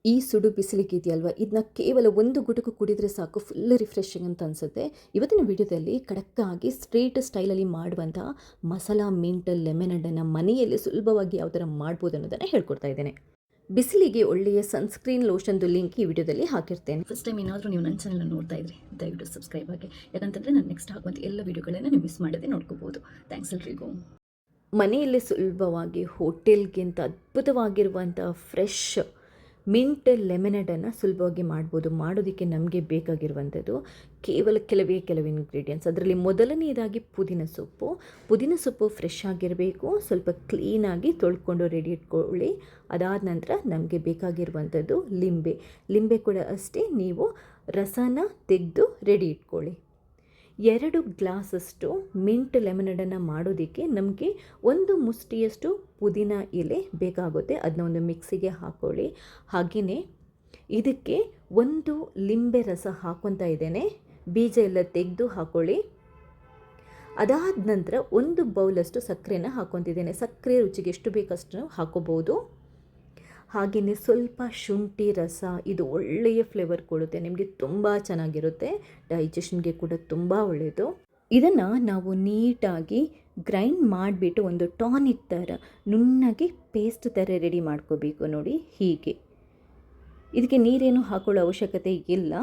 ಈ ಸುಡು ಬಿಸಿಲಿಗೆ ಇದೆಯಲ್ವ, ಇದನ್ನ ಕೇವಲ ಒಂದು ಗುಟುಕು ಕುಡಿದರೆ ಸಾಕು, ಫುಲ್ ರಿಫ್ರೆಶಿಂಗ್ ಅಂತ ಅನಿಸುತ್ತೆ. ಇವತ್ತಿನ ವಿಡಿಯೋದಲ್ಲಿ ಖಡಕ್ಕಾಗಿ ಸ್ಟ್ರೀಟ್ ಸ್ಟೈಲಲ್ಲಿ ಮಾಡುವಂಥ ಮಸಾಲಾ ಮಿಂಟ್ ಲೆಮನಡನ್ನು ಮನೆಯಲ್ಲಿ ಸುಲಭವಾಗಿ ಯಾವ ಥರ ಮಾಡ್ಬೋದು ಅನ್ನೋದನ್ನು ಹೇಳ್ಕೊಡ್ತಾ ಇದ್ದೇನೆ. ಬಿಸಿಲಿಗೆ ಒಳ್ಳೆಯ ಸನ್ಸ್ಕ್ರೀನ್ ಲೋಷನ್ದು ಲಿಂಕ್ ಈ ವಿಡಿಯೋದಲ್ಲಿ ಹಾಕಿರ್ತೇನೆ. ಫಸ್ಟ್ ಟೈಮ್ ಏನಾದರೂ ನೀವು ನನ್ನ ಚಾನಲ್ ನೋಡ್ತಾ ಇದ್ರಿ, ದಯವಿಟ್ಟು ಸಬ್ಸ್ಕ್ರೈಬ್ ಆಗಿ. ಯಾಕಂತಂದರೆ ನಾನು ನೆಕ್ಸ್ಟ್ ಹಾಕುವಂಥ ಎಲ್ಲ ವಿಡಿಯೋಗಳನ್ನು ನೀವು ಮಿಸ್ ಮಾಡದೆ ನೋಡ್ಕೋಬೋದು. ಥ್ಯಾಂಕ್ಸ್ ಎಲ್ರಿಗೂ. ಮನೆಯಲ್ಲೇ ಸುಲಭವಾಗಿ ಹೋಟೆಲ್ಗಿಂತ ಅದ್ಭುತವಾಗಿರುವಂಥ ಫ್ರೆಶ್ ಮಿಂಟ್ ಲೆಮನಡನ್ನು ಸುಲಭವಾಗಿ ಮಾಡ್ಬೋದು. ಮಾಡೋದಕ್ಕೆ ನಮಗೆ ಬೇಕಾಗಿರುವಂಥದ್ದು ಕೇವಲ ಕೆಲವು ಇಂಗ್ರೀಡಿಯೆಂಟ್ಸ್. ಅದರಲ್ಲಿ ಮೊದಲನೆಯದಾಗಿ ಪುದೀನ ಸೊಪ್ಪು ಫ್ರೆಶ್ ಆಗಿರಬೇಕು, ಸ್ವಲ್ಪ ಕ್ಲೀನಾಗಿ ತೊಳ್ಕೊಂಡು ರೆಡಿ ಇಟ್ಕೊಳ್ಳಿ. ಅದಾದ ನಂತರ ನಮಗೆ ಬೇಕಾಗಿರುವಂಥದ್ದು ಲಿಂಬೆ ಕೂಡ ಅಷ್ಟೇ, ನೀವು ರಸನ ತೆಗೆದು ರೆಡಿ ಇಟ್ಕೊಳ್ಳಿ. 2 ಗ್ಲಾಸಷ್ಟು ಮಿಂಟ್ ಲೆಮನಡನ್ನು ಮಾಡೋದಕ್ಕೆ ನಮಗೆ 1 ಮುಷ್ಟಿಯಷ್ಟು ಪುದೀನ ಎಲೆ ಬೇಕಾಗುತ್ತೆ. ಅದನ್ನ ಒಂದು ಮಿಕ್ಸಿಗೆ ಹಾಕ್ಕೊಳ್ಳಿ. ಹಾಗೆಯೇ ಇದಕ್ಕೆ 1 ಲಿಂಬೆ ರಸ ಹಾಕ್ಕೊತಾ ಇದ್ದೇನೆ, ಬೀಜ ಎಲ್ಲ ತೆಗೆದು ಹಾಕ್ಕೊಳ್ಳಿ. ಅದಾದ ನಂತರ 1 ಬೌಲಷ್ಟು ಸಕ್ಕರೆನ ಹಾಕ್ಕೊತಿದ್ದೇನೆ. ಸಕ್ಕರೆ ರುಚಿಗೆ ಎಷ್ಟು ಬೇಕಷ್ಟು ಹಾಕೋಬೋದು. ಹಾಗೆಯೇ ಸ್ವಲ್ಪ ಶುಂಠಿ ರಸ, ಇದು ಒಳ್ಳೆಯ ಫ್ಲೇವರ್ ಕೊಡುತ್ತೆ, ನಿಮಗೆ ತುಂಬ ಚೆನ್ನಾಗಿರುತ್ತೆ, ಡೈಜೆಷನ್ಗೆ ಕೂಡ ತುಂಬ ಒಳ್ಳೆಯದು. ಇದನ್ನು ನಾವು ನೀಟಾಗಿ ಗ್ರೈಂಡ್ ಮಾಡಿಬಿಟ್ಟು ಒಂದು ಟಾನಿಕ್ ಥರ ನುಣ್ಣಗೆ ಪೇಸ್ಟ್ ಥರ ರೆಡಿ ಮಾಡ್ಕೋಬೇಕು. ನೋಡಿ ಹೀಗೆ. ಇದಕ್ಕೆ ನೀರೇನು ಹಾಕೊಳ್ಳೋ ಅವಶ್ಯಕತೆ ಇಲ್ಲ.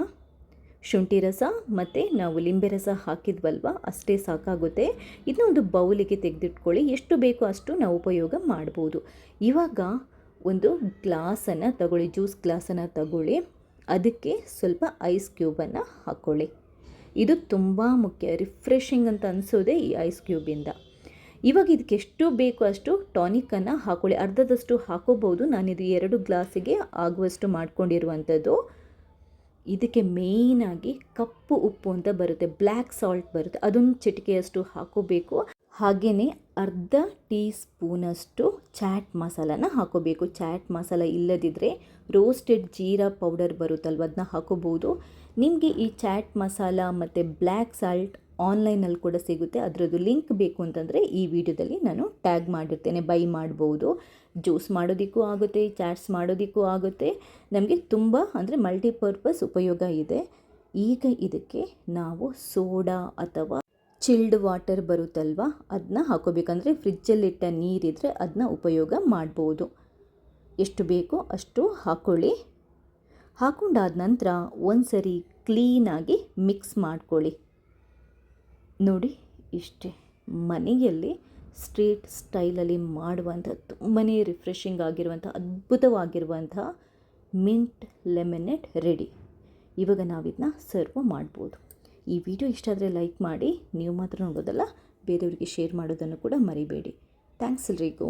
ಶುಂಠಿ ರಸ ಮತ್ತು ನಾವು ಲಿಂಬೆ ರಸ ಹಾಕಿದ್ವಲ್ವ, ಅಷ್ಟೇ ಸಾಕಾಗುತ್ತೆ. ಇದನ್ನ ಒಂದು ಬೌಲಿಗೆ ತೆಗೆದಿಟ್ಕೊಳ್ಳಿ. ಎಷ್ಟು ಬೇಕೋ ಅಷ್ಟು ನಾವು ಉಪಯೋಗ ಮಾಡ್ಬೋದು. ಇವಾಗ ಒಂದು ಗ್ಲಾಸನ್ನು ತಗೊಳ್ಳಿ, ಜ್ಯೂಸ್ ಗ್ಲಾಸನ್ನು ತಗೊಳ್ಳಿ. ಅದಕ್ಕೆ ಸ್ವಲ್ಪ ಐಸ್ ಕ್ಯೂಬನ್ನು ಹಾಕ್ಕೊಳ್ಳಿ. ಇದು ತುಂಬ ಮುಖ್ಯ, ರಿಫ್ರೆಶಿಂಗ್ ಅಂತ ಅನಿಸೋದೇ ಈ ಐಸ್ ಕ್ಯೂಬಿಂದ. ಇವಾಗ ಇದಕ್ಕೆ ಎಷ್ಟು ಬೇಕೋ ಅಷ್ಟು ಟಾನಿಕನ್ನು ಹಾಕ್ಕೊಳ್ಳಿ. ಅರ್ಧದಷ್ಟು ಹಾಕೋಬೋದು, ನಾನಿದು 2 ಗ್ಲಾಸಿಗೆ ಆಗುವಷ್ಟು ಮಾಡ್ಕೊಂಡಿರುವಂಥದ್ದು. ಇದಕ್ಕೆ ಮೇಯ್ನಾಗಿ ಕಪ್ಪು ಉಪ್ಪು ಅಂತ ಬರುತ್ತೆ, ಬ್ಲ್ಯಾಕ್ ಸಾಲ್ಟ್ ಬರುತ್ತೆ, ಅದೊಂದು ಚಿಟಿಕೆಯಷ್ಟು ಹಾಕೋಬೇಕು. ಹಾಗೆಯೇ ಅರ್ಧ ಟೀ ಸ್ಪೂನಷ್ಟು ಚಾಟ್ ಮಸಾಲಾನ ಹಾಕೋಬೇಕು. ಚಾಟ್ ಮಸಾಲ ಇಲ್ಲದಿದ್ದರೆ ರೋಸ್ಟೆಡ್ ಜೀರಾ ಪೌಡರ್ ಬರುತ್ತಲ್ವ, ಅದನ್ನ ಹಾಕೋಬೋದು. ನಿಮಗೆ ಈ ಚಾಟ್ ಮಸಾಲ ಮತ್ತು ಬ್ಲ್ಯಾಕ್ ಸಾಲ್ಟ್ ಆನ್ಲೈನಲ್ಲಿ ಕೂಡ ಸಿಗುತ್ತೆ. ಅದರದ್ದು ಲಿಂಕ್ ಬೇಕು ಅಂತಂದರೆ ಈ ವಿಡಿಯೋದಲ್ಲಿ ನಾನು ಟ್ಯಾಗ್ ಮಾಡಿರ್ತೇನೆ, ಬೈ ಮಾಡ್ಬೋದು. ಜ್ಯೂಸ್ ಮಾಡೋದಕ್ಕೂ ಆಗುತ್ತೆ, ಚಾಟ್ಸ್ ಮಾಡೋದಕ್ಕೂ ಆಗುತ್ತೆ. ನಮಗೆ ತುಂಬ ಅಂದರೆ ಮಲ್ಟಿಪರ್ಪಸ್ ಉಪಯೋಗ ಇದೆ. ಈಗ ಇದಕ್ಕೆ ನಾವು ಸೋಡಾ ಅಥವಾ ಚಿಲ್ಡ್ ವಾಟರ್ ಬರುತ್ತಲ್ವ, ಅದನ್ನ ಹಾಕೋಬೇಕಂದ್ರೆ ಫ್ರಿಜ್ಜಲ್ಲಿಟ್ಟ ನೀರಿದ್ದರೆ ಅದನ್ನ ಉಪಯೋಗ ಮಾಡ್ಬೋದು. ಎಷ್ಟು ಬೇಕೋ ಅಷ್ಟು ಹಾಕ್ಕೊಳ್ಳಿ. ಹಾಕ್ಕೊಂಡಾದ ನಂತರ ಒಂದ್ಸರಿ ಕ್ಲೀನಾಗಿ ಮಿಕ್ಸ್ ಮಾಡ್ಕೊಳ್ಳಿ. ನೋಡಿ ಇಷ್ಟೇ, ಮನೆಯಲ್ಲಿ ಸ್ಟ್ರೀಟ್ ಸ್ಟೈಲಲ್ಲಿ ಮಾಡುವಂಥ ತುಂಬಾ ರಿಫ್ರೆಶಿಂಗ್ ಆಗಿರುವಂಥ ಅದ್ಭುತವಾಗಿರುವಂಥ ಮಿಂಟ್ ಲೆಮನೇಡ್ ರೆಡಿ. ಇವಾಗ ನಾವಿದನ್ನ ಸರ್ವ್ ಮಾಡ್ಬೋದು. ಈ ವಿಡಿಯೋ ಇಷ್ಟ ಆದರೆ ಲೈಕ್ ಮಾಡಿ, ನೀವು ಮಾತ್ರ ನೋಡೋದಲ್ಲ ಬೇರೆಯವರಿಗೆ ಶೇರ್ ಮಾಡೋದನ್ನು ಕೂಡ ಮರಿಬೇಡಿ. ಥ್ಯಾಂಕ್ಸ್ ಎಲ್ರಿಗೂ.